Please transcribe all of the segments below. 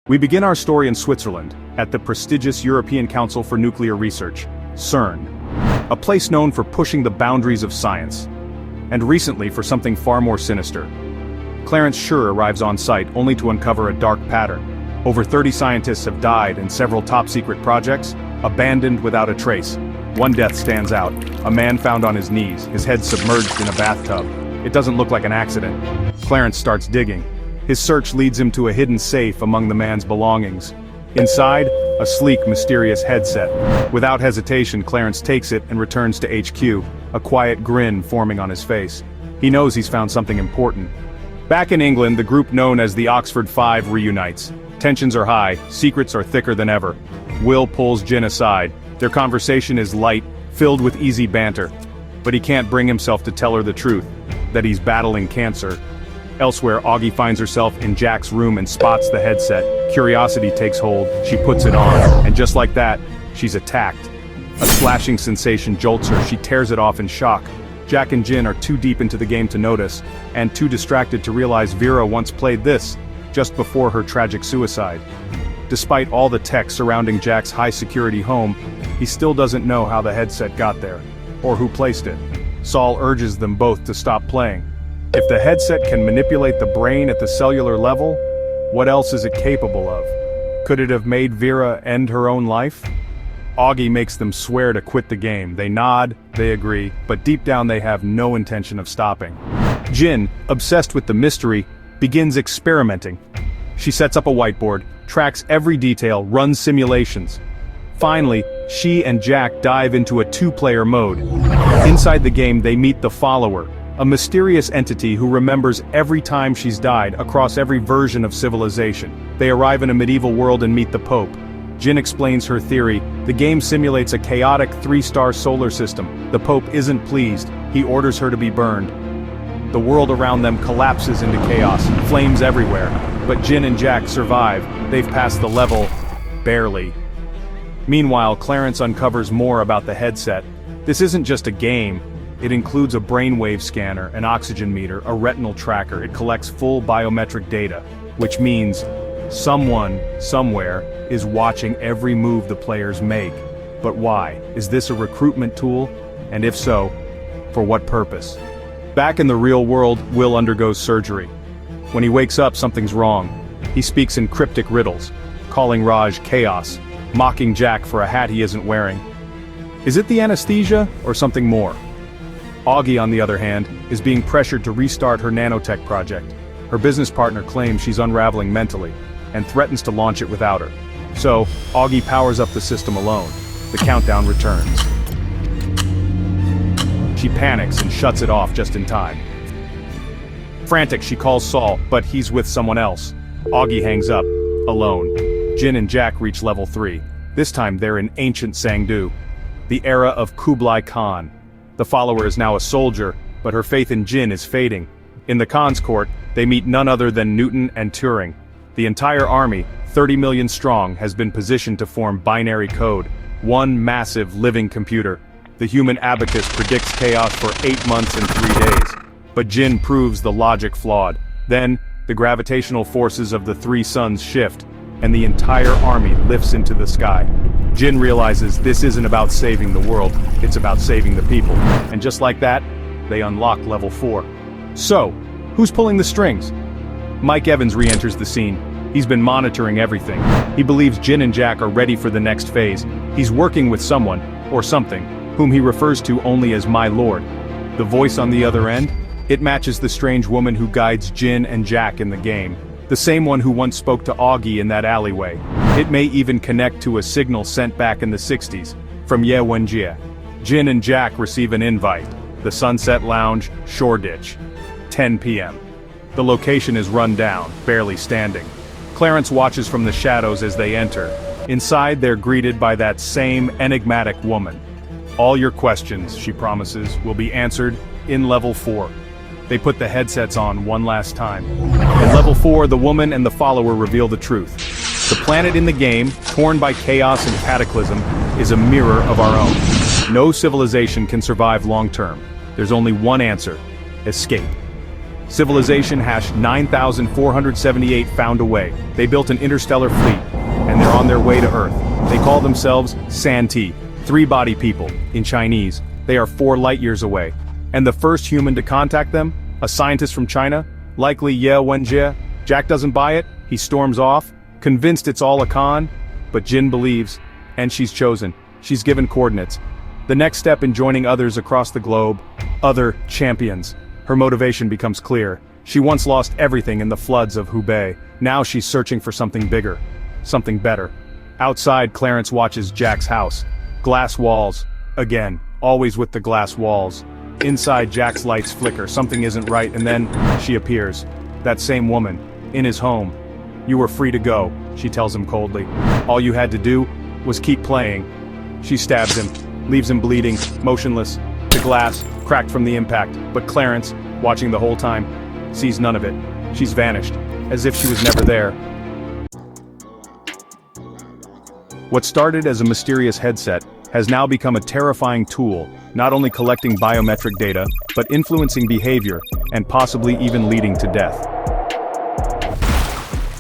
We begin our story in Switzerland, at the prestigious European Council for Nuclear Research, CERN, a place known for pushing the boundaries of science, and recently for something far more sinister. Clarence Schur arrives on site only to uncover a dark pattern. Over 30 scientists have died and several top-secret projects, abandoned without a trace. One death stands out, a man found on his knees, his head submerged in a bathtub. It doesn't look like an accident. Clarence starts digging. His search leads him to a hidden safe among the man's belongings. Inside, a sleek, mysterious headset. Without hesitation, Clarence takes it and returns to HQ, a quiet grin forming on his face. He knows he's found something important. Back in England, the group known as the Oxford Five reunites. Tensions are high, secrets are thicker than ever. Will pulls Jin aside. Their conversation is light, filled with easy banter. But he can't bring himself to tell her the truth, that he's battling cancer. Elsewhere, Augie finds herself in Jack's room and spots the headset. Curiosity takes hold, she puts it on, and just like that, she's attacked. A slashing sensation jolts her, she tears it off in shock. Jack and Jin are too deep into the game to notice, and too distracted to realize Vera once played this, just before her tragic suicide. Despite all the tech surrounding Jack's high-security home, he still doesn't know how the headset got there, or who placed it. Saul urges them both to stop playing. If the headset can manipulate the brain at the cellular level, what else is it capable of? Could it have made Vera end her own life? Augie makes them swear to quit the game. They nod, they agree, but deep down they have no intention of stopping. Jin, obsessed with the mystery, begins experimenting. She sets up a whiteboard, tracks every detail, runs simulations. Finally, she and Jack dive into a two-player mode. Inside the game they meet the Follower, a mysterious entity who remembers every time she's died across every version of civilization. They arrive in a medieval world and meet the Pope. Jin explains her theory. The game simulates a chaotic 3-star solar system. The Pope isn't pleased. He orders her to be burned. The world around them collapses into chaos, flames everywhere. But Jin and Jack survive. They've passed the level, barely. Meanwhile, Clarence uncovers more about the headset. This isn't just a game. It includes a brainwave scanner, an oxygen meter, a retinal tracker. It collects full biometric data, which means someone, somewhere, is watching every move the players make. But why? Is this a recruitment tool? And if so, for what purpose? Back in the real world, Will undergoes surgery. When he wakes up, something's wrong. He speaks in cryptic riddles, calling Raj chaos, mocking Jack for a hat he isn't wearing. Is it the anesthesia, or something more? Augie, on the other hand, is being pressured to restart her nanotech project. Her business partner claims she's unraveling mentally, and threatens to launch it without her. So, Augie powers up the system alone. The countdown returns. She panics and shuts it off just in time. Frantic, she calls Saul, but he's with someone else. Augie hangs up, alone. Jin and Jack reach level 3. This time they're in ancient Sangdu, the era of Kublai Khan. The Follower is now a soldier, but her faith in Jin is fading. In the Khan's court, they meet none other than Newton and Turing. The entire army, 30 million strong, has been positioned to form binary code, one massive living computer. The human abacus predicts chaos for 8 months and 3 days. But Jin proves the logic flawed. Then, the gravitational forces of the three suns shift, and the entire army lifts into the sky. Jin realizes this isn't about saving the world, it's about saving the people. And just like that, they unlock level 4. So, who's pulling the strings? Mike Evans re-enters the scene. He's been monitoring everything. He believes Jin and Jack are ready for the next phase. He's working with someone, or something, whom he refers to only as My Lord. The voice on the other end? It matches the strange woman who guides Jin and Jack in the game. The same one who once spoke to Augie in that alleyway. It may even connect to a signal sent back in the 60s, from Ye Wenjie. Jin and Jack receive an invite. The Sunset Lounge, Shoreditch. 10 p.m. The location is run down, barely standing. Clarence watches from the shadows as they enter. Inside they're greeted by that same enigmatic woman. All your questions, she promises, will be answered in level 4. They put the headsets on one last time. In level 4, the woman and the Follower reveal the truth. The planet in the game, torn by chaos and cataclysm, is a mirror of our own. No civilization can survive long term. There's only one answer: escape. Civilization #9478 found a way. They built an interstellar fleet, and they're on their way to Earth. They call themselves San-T, three-body people, in Chinese. They are 4 light years away. And the first human to contact them, a scientist from China, likely Ye Wenjie. Jack doesn't buy it, he storms off, convinced it's all a con, but Jin believes, and she's chosen. She's given coordinates. The next step in joining others across the globe, other champions. Her motivation becomes clear. She once lost everything in the floods of Hubei. Now she's searching for something bigger, something better. Outside, Clarence watches Jack's house. Glass walls. Again, always with the glass walls. Inside, Jack's lights flicker, something isn't right, and then, she appears. That same woman, in his home. You were free to go, she tells him coldly. All you had to do, was keep playing. She stabs him, leaves him bleeding, motionless. The glass, cracked from the impact, but Clarence, watching the whole time, sees none of it. She's vanished, as if she was never there. What started as a mysterious headset has now become a terrifying tool, not only collecting biometric data, but influencing behavior, and possibly even leading to death.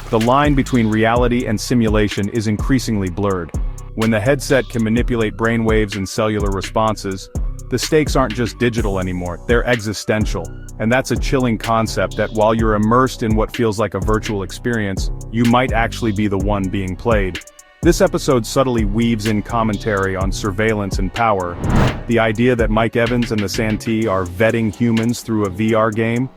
The line between reality and simulation is increasingly blurred. When the headset can manipulate brainwaves and cellular responses, the stakes aren't just digital anymore, they're existential. And that's a chilling concept that while you're immersed in what feels like a virtual experience, you might actually be the one being played. This episode subtly weaves in commentary on surveillance and power. The idea that Mike Evans and the San-T are vetting humans through a VR game?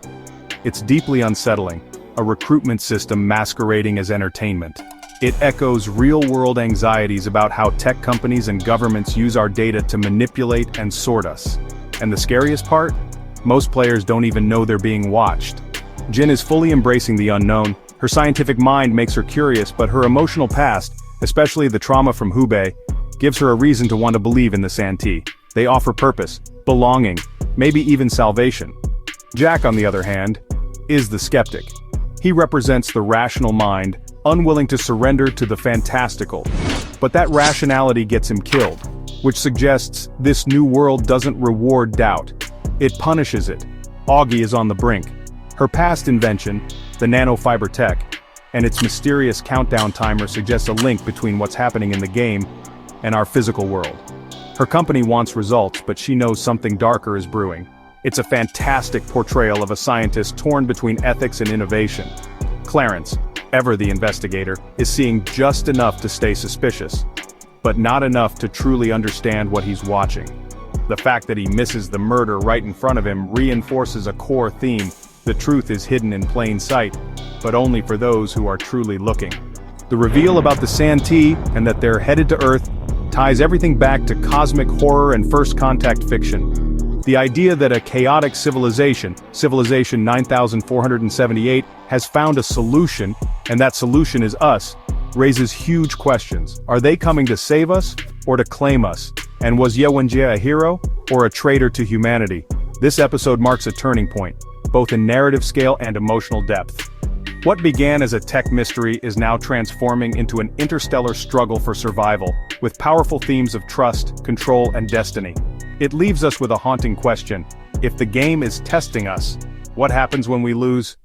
It's deeply unsettling, a recruitment system masquerading as entertainment. It echoes real-world anxieties about how tech companies and governments use our data to manipulate and sort us. And the scariest part? Most players don't even know they're being watched. Jin is fully embracing the unknown. Her scientific mind makes her curious, but her emotional past, especially the trauma from Hubei, gives her a reason to want to believe in the San-T. They offer purpose, belonging, maybe even salvation. Jack, on the other hand, is the skeptic. He represents the rational mind, unwilling to surrender to the fantastical. But that rationality gets him killed, which suggests this new world doesn't reward doubt. It punishes it. Augie is on the brink. Her past invention, the nanofiber tech, and its mysterious countdown timer suggests a link between what's happening in the game and our physical world. Her company wants results, but she knows something darker is brewing. It's a fantastic portrayal of a scientist torn between ethics and innovation. Clarence, ever the investigator, is seeing just enough to stay suspicious, but not enough to truly understand what he's watching. The fact that he misses the murder right in front of him reinforces a core theme. The truth is hidden in plain sight, but only for those who are truly looking. The reveal about the San-T and that they're headed to Earth ties everything back to cosmic horror and first contact fiction. The idea that a chaotic civilization, Civilization 9478, has found a solution, and that solution is us, raises huge questions. Are they coming to save us, or to claim us? And was Ye Wenjie a hero, or a traitor to humanity? This episode marks a turning point, both in narrative scale and emotional depth. What began as a tech mystery is now transforming into an interstellar struggle for survival, with powerful themes of trust, control, and destiny. It leaves us with a haunting question. If the game is testing us, what happens when we lose?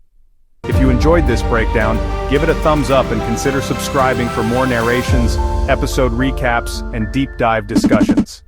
If you enjoyed this breakdown, give it a thumbs up and consider subscribing for more narrations, episode recaps, and deep dive discussions.